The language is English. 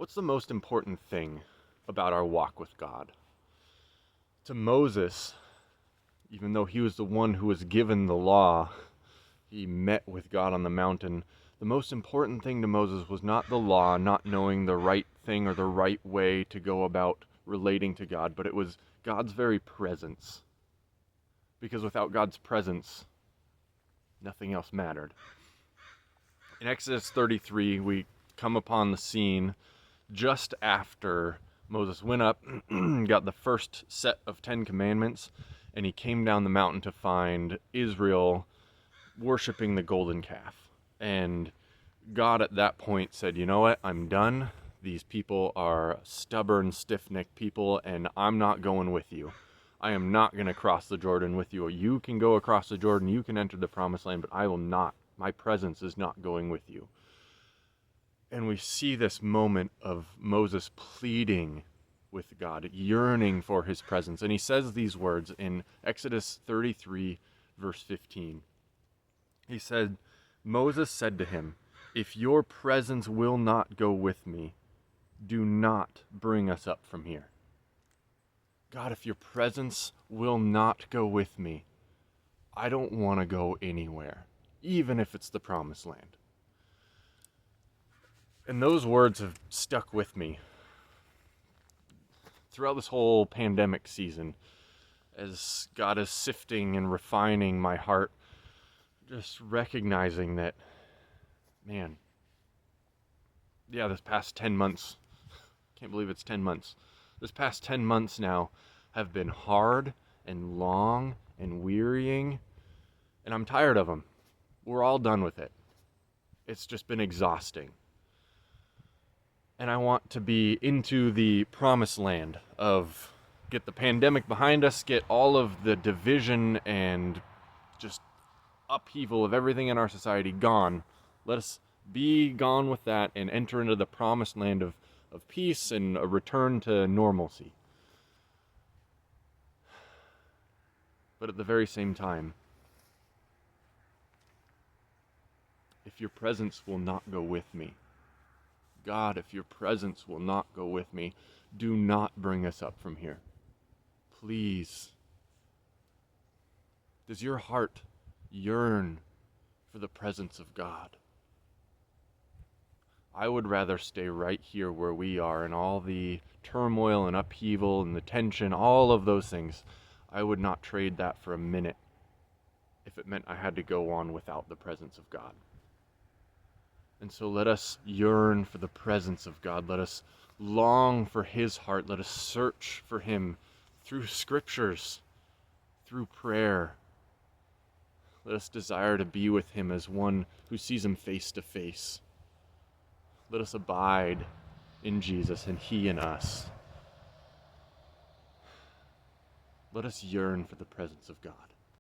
What's the most important thing about our walk with God? To Moses, even though he was the one who was given the law, he met with God on the mountain. The most important thing to Moses was not the law, not knowing the right thing or the right way to go about relating to God, but it was God's very presence. Because without God's presence, nothing else mattered. In Exodus 33, we come upon the scene just after Moses went up, got the first set of 10 commandments, and he came down the mountain to find Israel worshiping the golden calf. And God at that point said, you know what, I'm done. These people are stubborn, stiff-necked people, and I'm not going with you. I am not going to cross the Jordan with you. You can go across the Jordan, you can enter the promised land, but I will not. My presence is not going with you. And we see this moment of Moses pleading with God, yearning for his presence. And he says these words in Exodus 33, verse 15. He said, Moses said to him, if your presence will not go with me, do not bring us up from here. God, if your presence will not go with me, I don't want to go anywhere, even if it's the promised land. And those words have stuck with me throughout this whole pandemic season, as God is sifting and refining my heart, just recognizing that, man, yeah, this past 10 months, can't believe it's 10 months. This past 10 months now have been hard and long and wearying, and I'm tired of them. We're all done with it. It's just been exhausting. And I want to be into the promised land of get the pandemic behind us, get all of the division and just upheaval of everything in our society gone. Let us be gone with that and enter into the promised land of peace and a return to normalcy. But at the very same time, if your presence will not go with me, God, if your presence will not go with me, do not bring us up from here. Please. Does your heart yearn for the presence of God? I would rather stay right here where we are in all the turmoil and upheaval and the tension, all of those things. I would not trade that for a minute if it meant I had to go on without the presence of God. And so let us yearn for the presence of God. Let us long for his heart. Let us search for him through scriptures, through prayer. Let us desire to be with him as one who sees him face to face. Let us abide in Jesus and he in us. Let us yearn for the presence of God.